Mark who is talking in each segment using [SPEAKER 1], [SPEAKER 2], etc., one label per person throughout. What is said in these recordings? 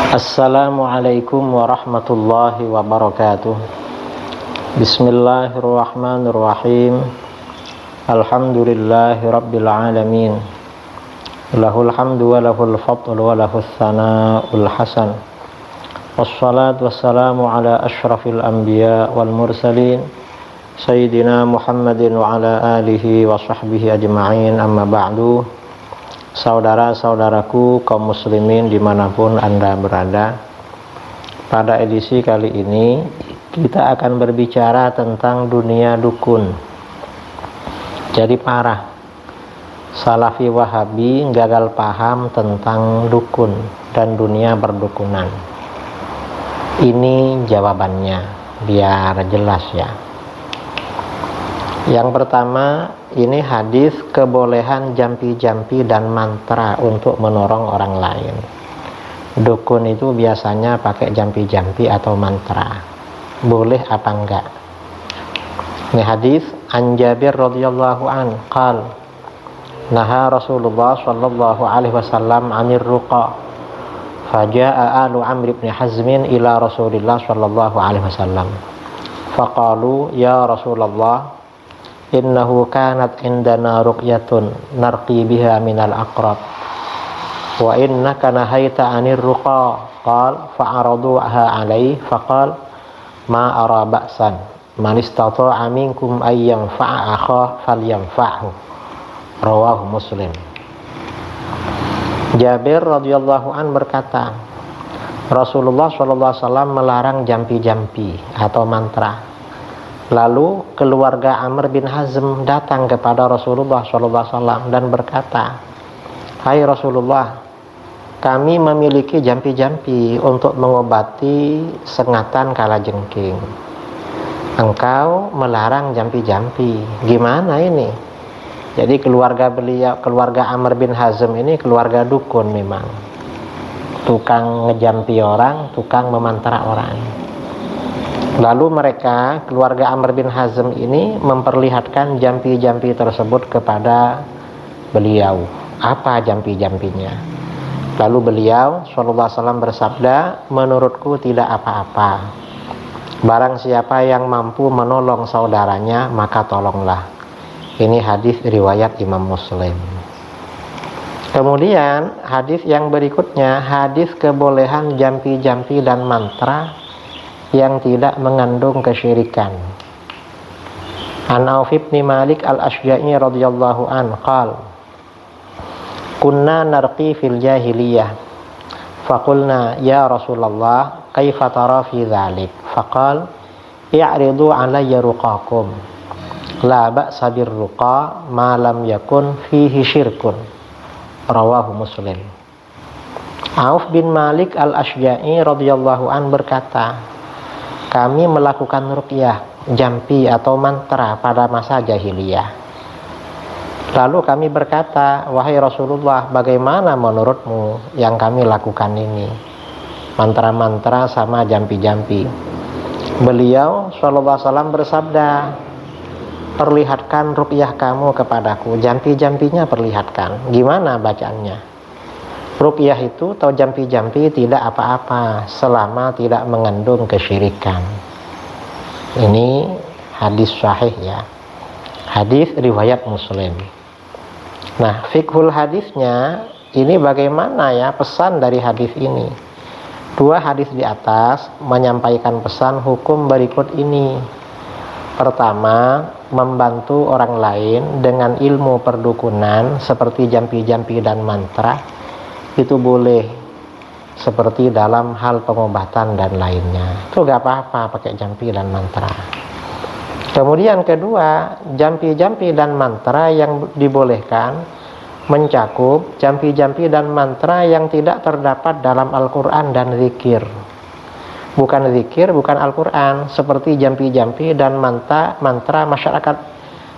[SPEAKER 1] Assalamualaikum warahmatullahi wabarakatuh. Bismillahirrahmanirrahim. Alhamdulillahi rabbil alamin. Lahul hamdu wa lahul fadlu wa lahus sana'ul hasan. Wassalatu wassalamu ala ashrafil anbiya wal mursalin Sayyidina Muhammadin wa ala alihi wa sahbihi ajma'in, amma ba'du. Saudara-saudaraku kaum muslimin dimanapun Anda berada, pada edisi kali ini kita akan berbicara tentang dunia dukun. Jadi parah Salafi Wahabi gagal paham tentang dukun dan dunia perdukunan. Ini jawabannya biar jelas ya. Yang pertama, ini hadis kebolehan jampi-jampi dan mantra untuk menolong orang lain. Dukun itu biasanya pakai jampi-jampi atau mantra. Boleh apa enggak? Ini hadis an Jabir radhiyallahu an qal naha Rasulullah sallallahu alaihi wasallam 'anil ruqa faja'a alu Amr bin Hazmin ila Rasulillah sallallahu alaihi wasallam faqalu ya Rasulullah innahu kanat indana ruqyatun narqi biha minal aqrab wa innaka nahaita 'anir ruqa qal fa'araduha 'alaihi faqal ma ara ba'san man istata'a minkum ay yanfa'a akhahu falyanfa'hu rawahu Muslim. Jabir radhiyallahu an berkata, Rasulullah sallallahu alaihi wasallam melarang jampi-jampi atau mantra. Lalu keluarga Amr bin Hazm datang kepada Rasulullah SAW dan berkata, hai Rasulullah, kami memiliki jampi-jampi untuk mengobati sengatan kalajengking. Engkau melarang jampi-jampi, gimana ini? Jadi keluarga Amr bin Hazm ini keluarga dukun memang. Tukang ngejampi orang, tukang memantra orang. Lalu mereka, keluarga Amr bin Hazm ini memperlihatkan jampi-jampi tersebut kepada beliau. Apa jampi-jampinya? Lalu beliau SAW bersabda, menurutku tidak apa-apa. Barang siapa yang mampu menolong saudaranya, maka tolonglah. Ini hadis riwayat Imam Muslim. Kemudian hadis yang berikutnya, hadis kebolehan jampi-jampi dan mantra yang tidak mengandung kesyirikan. An Auf bin Malik al-Ashja'i radhiyallahu an qala kunna narqi fil jahiliyah faqulna ya Rasulullah kaifa tara fi dzalik faqal i'ridu alayya ruqakum la ba'sa bir ruqa ma lam yakun fihi syirkun rawahu Muslim. Auf bin Malik al-Ashja'i radhiyallahu an berkata, kami melakukan ruqyah, jampi atau mantra pada masa jahiliyah. Lalu kami berkata, wahai Rasulullah, bagaimana menurutmu yang kami lakukan ini? Mantra-mantra sama jampi-jampi. Beliau SAW bersabda, perlihatkan ruqyah kamu kepadaku, jampi-jampinya perlihatkan. Gimana bacaannya? Ruqyah itu atau jampi-jampi tidak apa-apa selama tidak mengandung kesyirikan. Ini hadis sahih ya. Hadis riwayat Muslim. Nah, fiqhul hadisnya ini bagaimana ya pesan dari hadis ini? Dua hadis di atas menyampaikan pesan hukum berikut ini. Pertama, membantu orang lain dengan ilmu perdukunan seperti jampi-jampi dan mantra. Itu boleh seperti dalam hal pengobatan dan lainnya. Itu gak apa-apa pakai jampi dan mantra. Kemudian kedua, jampi-jampi dan mantra yang dibolehkan mencakup jampi-jampi dan mantra yang tidak terdapat dalam Al-Quran dan zikir. Bukan zikir, bukan Al-Quran, seperti jampi-jampi dan mantra masyarakat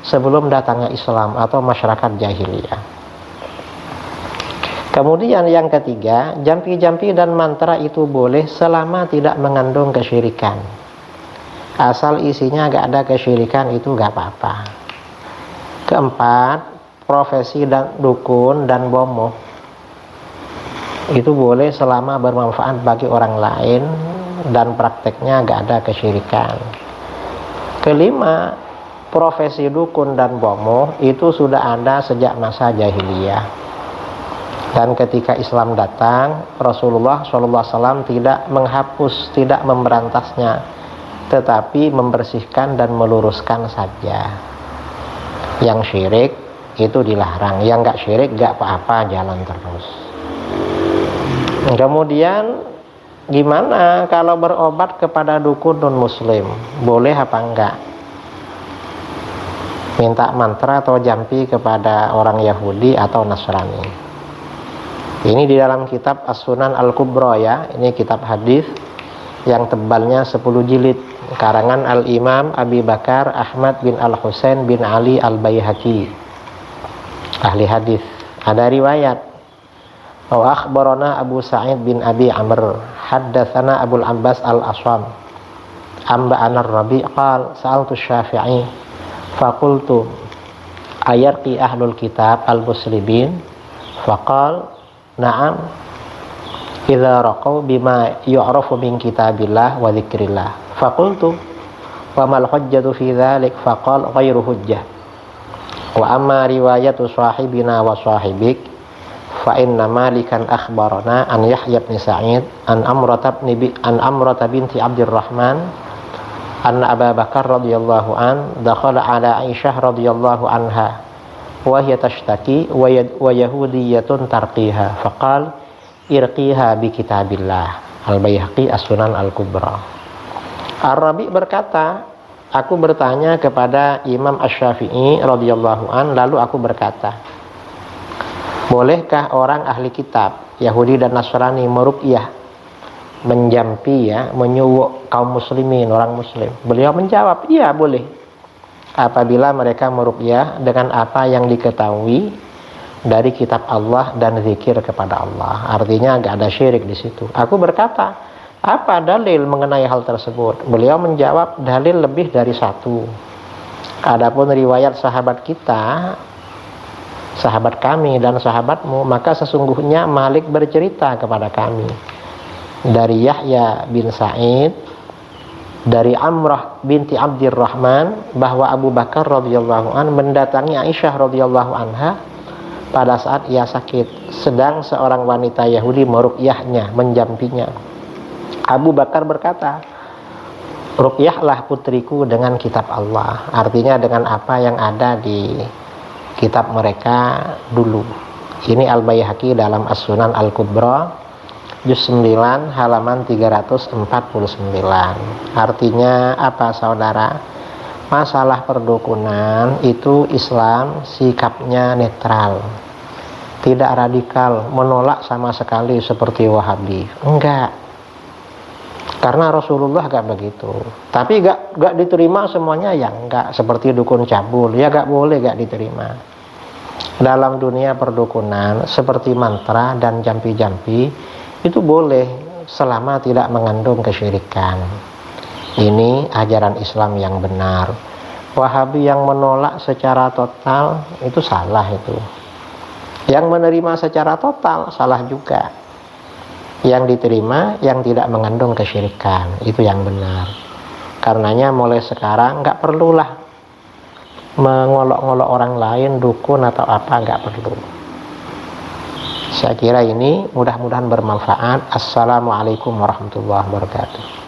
[SPEAKER 1] sebelum datangnya Islam atau masyarakat jahiliyah. Kemudian yang ketiga, jampi-jampi dan mantra itu boleh selama tidak mengandung kesyirikan. Asal isinya gak ada kesyirikan itu gak apa-apa. Keempat, profesi dan dukun dan bomoh Itu boleh selama bermanfaat bagi orang lain dan prakteknya gak ada kesyirikan. Kelima, profesi dukun dan bomoh itu sudah ada sejak masa jahiliyah. Dan ketika Islam datang, Rasulullah SAW tidak menghapus, tidak memberantasnya, tetapi membersihkan dan meluruskan saja. Yang syirik itu dilarang, yang gak syirik gak apa-apa, jalan terus. Kemudian gimana kalau berobat kepada dukun non muslim? Boleh apa enggak? Minta mantra atau jampi kepada orang Yahudi atau Nasrani. Ini di dalam kitab As-Sunan Al-Kubra ya. Ini kitab hadis yang tebalnya 10 jilid, karangan Al-Imam Abi Bakar Ahmad bin Al-Husain bin Ali Al-Baihaqi, ahli hadis. Ada riwayat, wa akhbarana Abu Sa'id bin Abi Amr haddatsana Abul Abbas Al-Aswam amba anar Rabi' qala sa'altu Syafi'i faqultu ayarqi ahlul kitab al-muslimin faqal na'am idza raqaw bima yu'rafu min kitabillah wa dzikrillah faqultu wa mal hujjatu fi dzalik faqal ghairu hujjah wa amma riwayatu sahibina wa sahibik fa inna malikan akhbarana an Yahya bin Sa'id an Amrata binti Abdurrahman anna Abu Bakar radhiyallahu an dakhala ala Aisyah radhiyallahu anha wa hiya tashtaki wa yahudiyyatun tarqiha faqal irqiha bi kitabillah. Al-Baihaqi As-Sunan Al-Kubra. Ar-Rabi berkata, aku bertanya kepada Imam Asy-Syafi'i radhiyallahu an, lalu aku berkata, bolehkah orang ahli kitab Yahudi dan Nasrani meruqyah, menjampi ya, menyuwuk kaum muslimin, orang muslim? Beliau menjawab, iya boleh, apabila mereka meruqyah dengan apa yang diketahui dari kitab Allah dan zikir kepada Allah. Artinya gak ada syirik di situ. Aku berkata, apa dalil mengenai hal tersebut? Beliau menjawab, dalil lebih dari satu. Adapun riwayat sahabat kita, sahabat kami dan sahabatmu, maka sesungguhnya Malik bercerita kepada kami dari Yahya bin Sa'id, dari Amrah binti Abdurrahman, bahwa Abu Bakar radhiyallahu an mendatangi Aisyah radhiyallahu anha pada saat ia sakit, sedang seorang wanita Yahudi meruqyahnya, menjampinya. Abu Bakar berkata, ruqyahlah putriku dengan kitab Allah, artinya dengan apa yang ada di kitab mereka dulu. Ini Al-Baihaqi dalam As-Sunan Al-Kubra juz 9 halaman 349. Artinya apa saudara? Masalah perdukunan itu Islam sikapnya netral, tidak radikal, menolak sama sekali seperti Wahabi. Enggak, karena Rasulullah gak begitu. Tapi gak diterima semuanya ya enggak, seperti dukun cabul ya gak boleh, gak diterima. Dalam dunia perdukunan seperti mantra dan jampi-jampi itu boleh selama tidak mengandung kesyirikan. Ini ajaran Islam yang benar. Wahabi yang menolak secara total itu salah itu. Yang menerima secara total salah juga. Yang diterima yang tidak mengandung kesyirikan, itu yang benar. Karenanya mulai sekarang nggak perlulah mengolok-olok orang lain, dukun atau apa, nggak perlu. Saya kira ini mudah-mudahan bermanfaat. Assalamualaikum warahmatullahi wabarakatuh.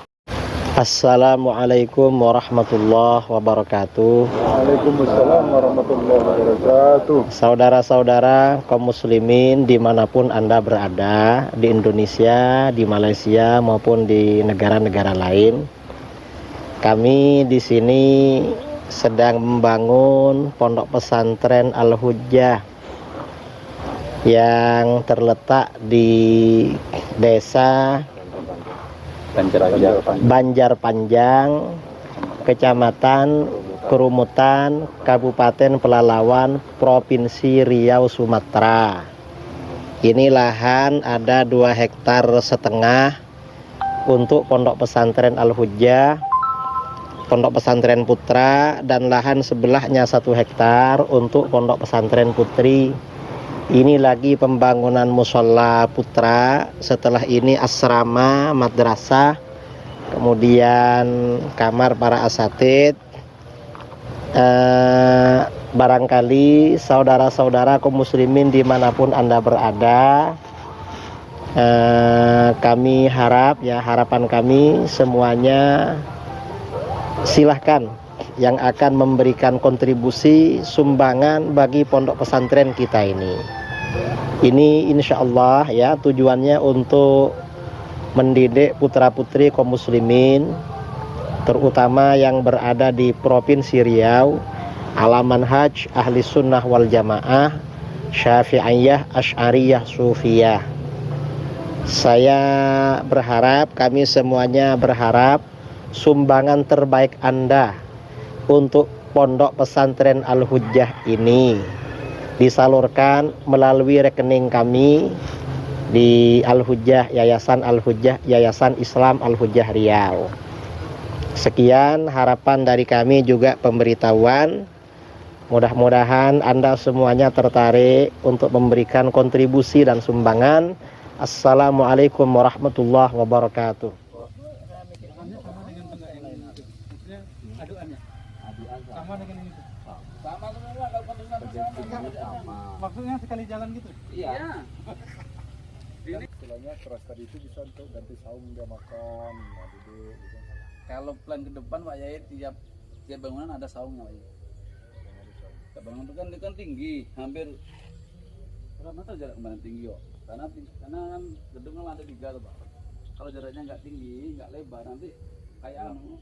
[SPEAKER 1] Assalamualaikum warahmatullahi wabarakatuh.
[SPEAKER 2] Waalaikumsalam warahmatullahi wabarakatuh.
[SPEAKER 1] Saudara-saudara kaum muslimin dimanapun Anda berada, di Indonesia, di Malaysia maupun di negara-negara lain, kami di sini sedang membangun pondok pesantren Al-Hujjah yang terletak di desa Banjar Panjang, Kecamatan Kerumutan, Kabupaten Pelalawan, Provinsi Riau, Sumatera. Ini lahan ada 2,5 hektar untuk pondok pesantren Al-Hujjah, pondok pesantren putra, dan lahan sebelahnya 1 hektar untuk pondok pesantren putri. Ini lagi pembangunan musola putra, setelah ini asrama, madrasah, kemudian kamar para asatid. Barangkali saudara-saudara kaum muslimin dimanapun Anda berada, kami harap ya, harapan kami semuanya silahkan yang akan memberikan kontribusi sumbangan bagi pondok pesantren kita ini. Ini insya Allah ya tujuannya untuk mendidik putra-putri kaum muslimin, terutama yang berada di Provinsi Riau, ala manhaj ahli sunnah wal jamaah, syafi'iyah, asy'ariyah, sufiyah. Saya berharap, kami semuanya berharap sumbangan terbaik Anda untuk pondok pesantren Al-Hujjah ini disalurkan melalui rekening kami di Al-Hujjah, Yayasan Al-Hujjah, Yayasan Islam Al-Hujjah Riau. Sekian harapan dari kami, juga pemberitahuan. Mudah-mudahan Anda semuanya tertarik untuk memberikan kontribusi dan sumbangan. Assalamualaikum warahmatullahi wabarakatuh.
[SPEAKER 3] Sama dengan ini. Sama semua, lakukan sama. Maksudnya sekali jalan gitu? Iya.
[SPEAKER 2] Istilahnya keras tadi itu bisa untuk ganti saung dia makan, nah, duduk gitu.
[SPEAKER 3] Kalau plan ke depan Pak Yai, tiap bangunan ada saungnya Pak Yai. Tiap bangunan itu kan tinggi, hampir berapa meter jarak kemana tinggi kok? Karena kan gedung kan ada 3 tuh Pak. Kalau jaraknya nggak tinggi, nggak lebar, nanti kayak anu.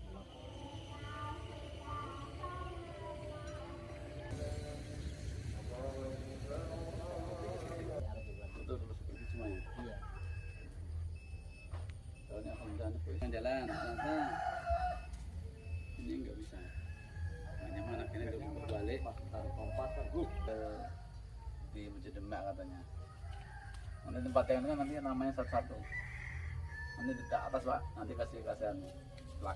[SPEAKER 3] Jalan, ternyata ini nggak bisa. Makanya mana akhirnya dia berbalik taruh kompas di Masjid Demak katanya. Nanti tempat yang kan nanti namanya satu-satu. Nanti di atas Pak, nanti kasih plakat.